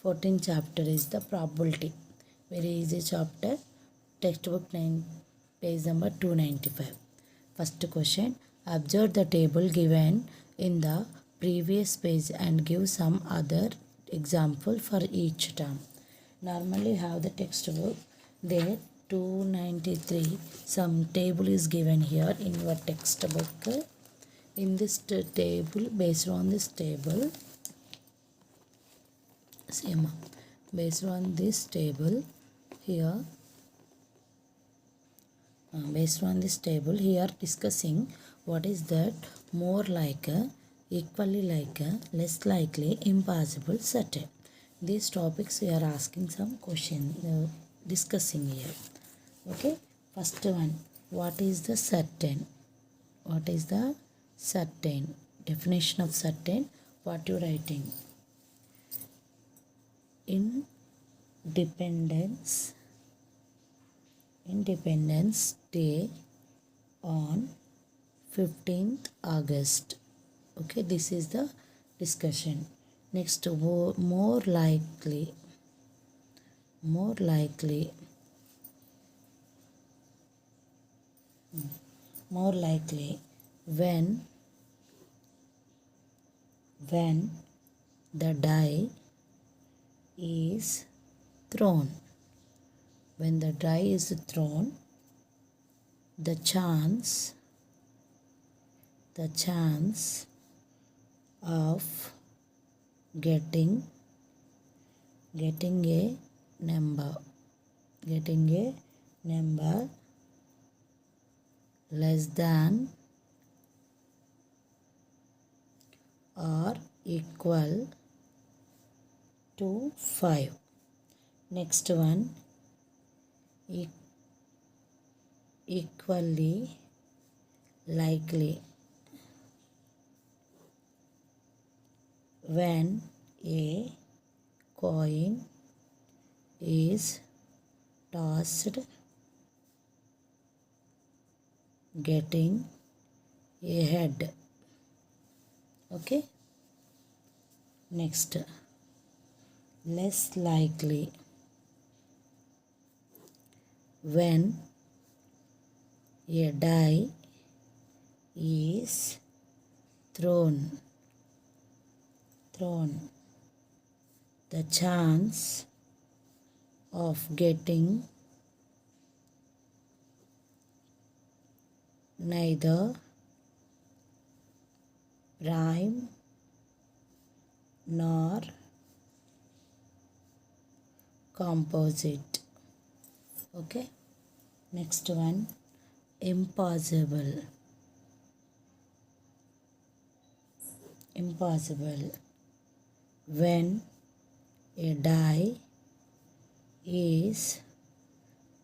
14th chapter is the probability. Very easy chapter. Textbook 9, page number 295. First question. Observe the table given in the previous page and give some other example for each term. Normally have the textbook there 293. Some table is given here in your textbook. In this table, based on this table, same based on this table here, based on this table here discussing what is that more like a, equally like a, less likely, impossible, certain. These topics we are asking some question, discussing here. Okay, first one, what is the certain? What is the certain? Definition of certain, what you writing? Independence Day on 15th August. Okay, this is the discussion. Next, more likely when the die is thrown. When the die is thrown, the chance of getting a number less than or equal to 5. Next one, equally likely when a coin is tossed, getting a head. Okay, next, less likely when a die is thrown, the chance of getting neither prime nor composite. Okay, next one, impossible when a die is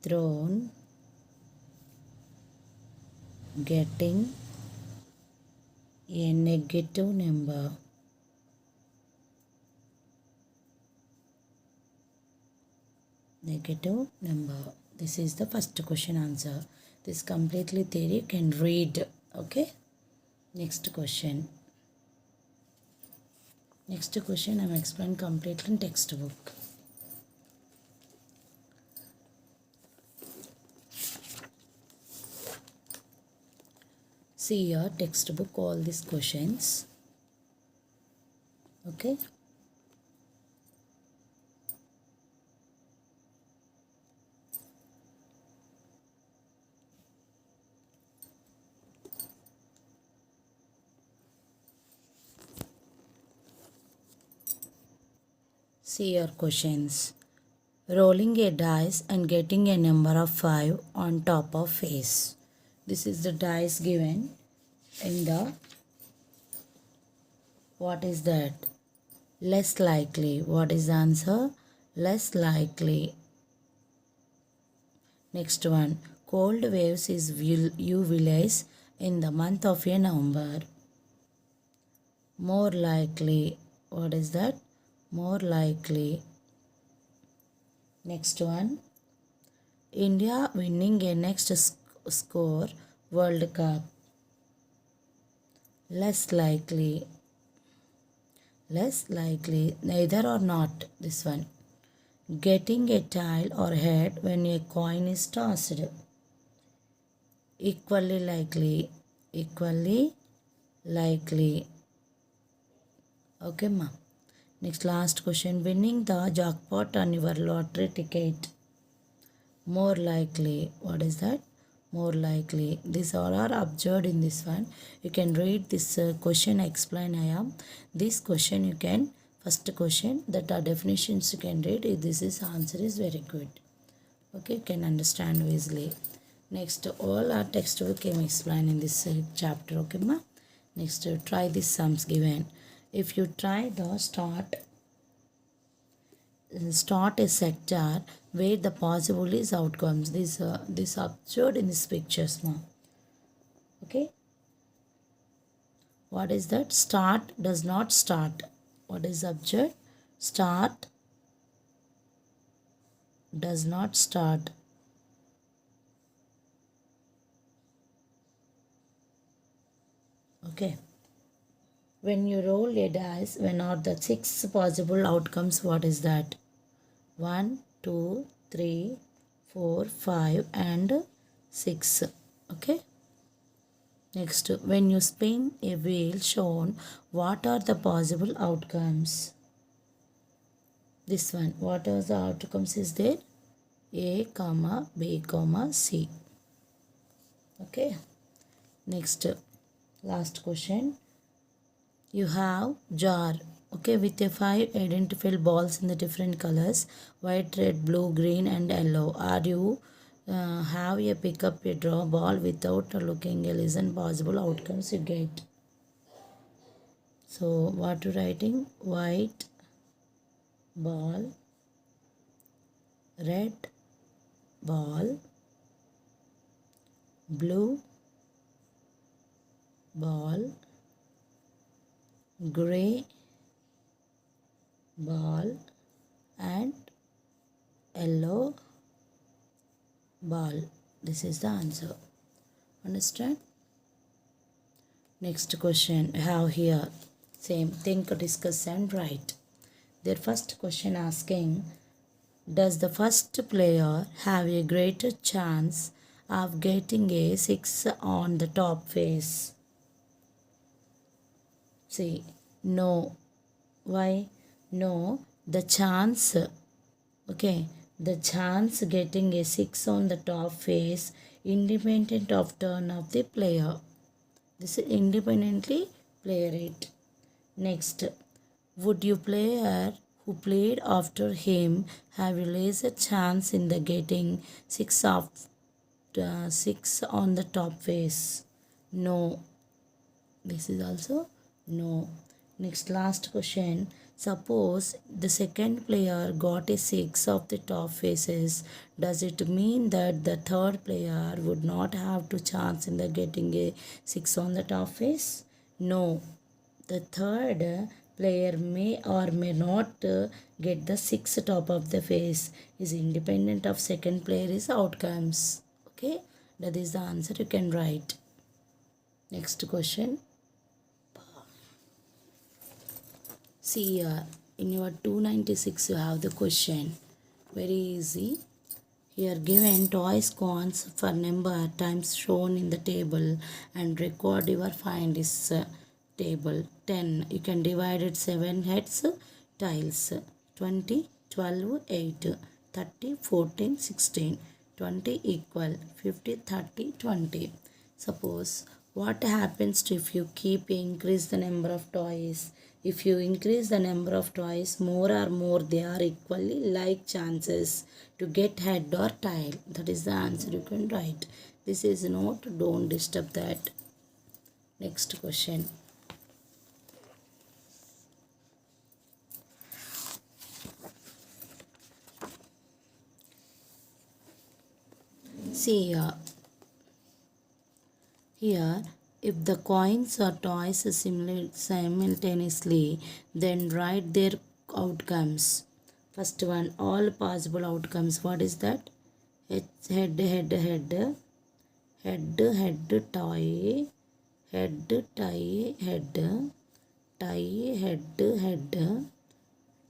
thrown, getting a negative number. This is the first question answer. This completely theory, you can read. Okay, next question I am explained completely in textbook. See your textbook, all these questions. Okay, see your questions. Rolling a dice and getting a number of 5 on top of face. This is the dice given in the, what is that? Less likely. What is the answer? Less likely. Next one, cold waves is you village in the month of November. More likely. What is that? More likely. Next one, India winning a next score World Cup. Less likely. less likely, neither or not. This one. Getting a tail or head when a coin is tossed. Equally likely. Equally likely. Okay, ma. Next, last question. Winning the jackpot on your lottery ticket. More likely. What is that? More likely. These all are observed in this one. You can read this question. Explain I am. This question you can. First question that are definitions you can read. If this is answer is very good. Okay, you can understand easily. Next, all our textbook can explain in this chapter. Okay, ma. Next, try these sums given. If you try the start a sector where the possible is outcomes. This observed in these pictures, ma. Okay. What is that? Start does not start. What is observed? Start does not start. Okay. When you roll a dice, when are the 6 possible outcomes? What is that? 1, 2, 3, 4, 5 and 6. Okay. Next, when you spin a wheel shown, what are the possible outcomes? This one. What are the outcomes is there? A, comma, B, comma, C. Okay. Next, last question. You have jar, okay, with a 5 identifiable balls in the different colors, white, red, blue, green and yellow. Are you have a pick up a draw ball without looking a listen possible outcomes you get. So what you writing? White ball, red ball, blue ball, gray ball and yellow ball. This is the answer. Understand? Next question I have here. Same. Think, discuss and write. Their first question asking, does the first player have a greater chance of getting a 6 on the top face? See, no. Why? No, the chance, okay, the chance getting a 6 on the top face independent of turn of the player. This is independently player it. Next, would you player who played after him have a lesser chance in the getting 6 of 6 on the top face? No. This is also no. Next, last question. Suppose the second player got a 6 of the top faces. Does it mean that the third player would not have to chance in the getting a 6 on the top face? No. The third player may or may not get the 6 top of the face. Is independent of second player's outcomes. Okay. That is the answer you can write. Next question. See here, in your 296 you have the question. Very easy. Here given toys coins for number times shown in the table and record your find is table. 10. You can divide it 7 heads tiles. 20, 12, 8, 30, 14, 16. 20 equal 50, 30, 20. Suppose what happens if you keep increase the number of toys? If you increase the number of toys more or more, they are equally like chances to get head or tail. That is the answer you can write. This is not, don't disturb that. Next question. See here, if the coins or toys simultaneously, then write their outcomes. First one, all possible outcomes. What is that? Head, head, head, head, head, toy, head, tie, head, tie head head,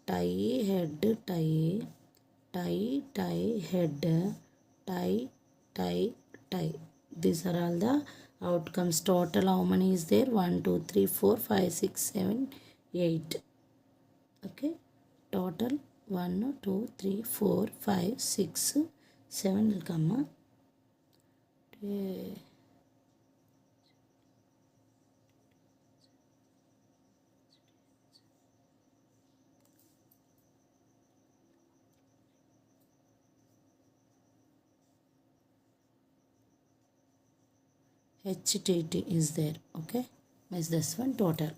tie head tie, tie tie head, tie tie tie. These are all the outcomes. Total how many is there? 1 2 3 4 5 6 7 8. Okay, total 1 2 3 4 5 6 7 will come. HTT is there. Okay, is this one total.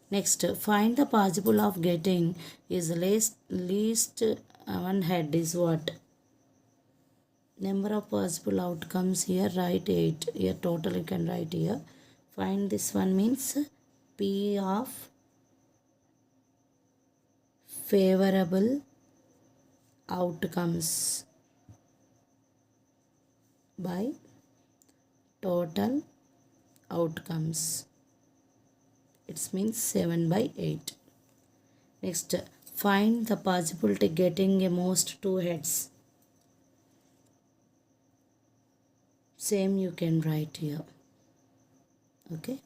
Next, find the possible of getting is least one head is what? Number of possible outcomes here, write 8. Here total you can write here. Find this one means P of favorable outcomes by total outcomes. It means 7 by 8. Next, find the possibility getting a most 2 heads. Same you can write here. Okay.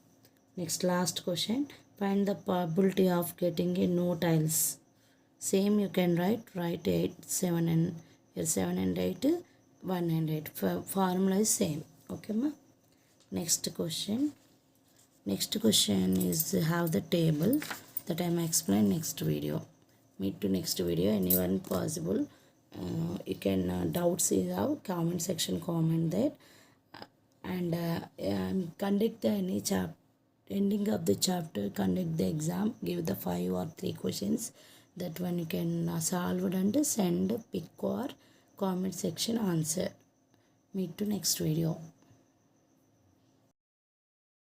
Next, last question. Find the probability of getting a no tiles. Same you can write 8, 7 and here 7 and 8, 1 and 8. Formula is same. Okay ma. Next question. Next question is have the table that I am explain next video. Meet to next video. Anyone possible. You can doubts you have comment section comment there. And conduct the any ending of the chapter, conduct the exam, give the 5 or 3 questions. That one you can solve it and send pick or comment section answer. Meet to next video.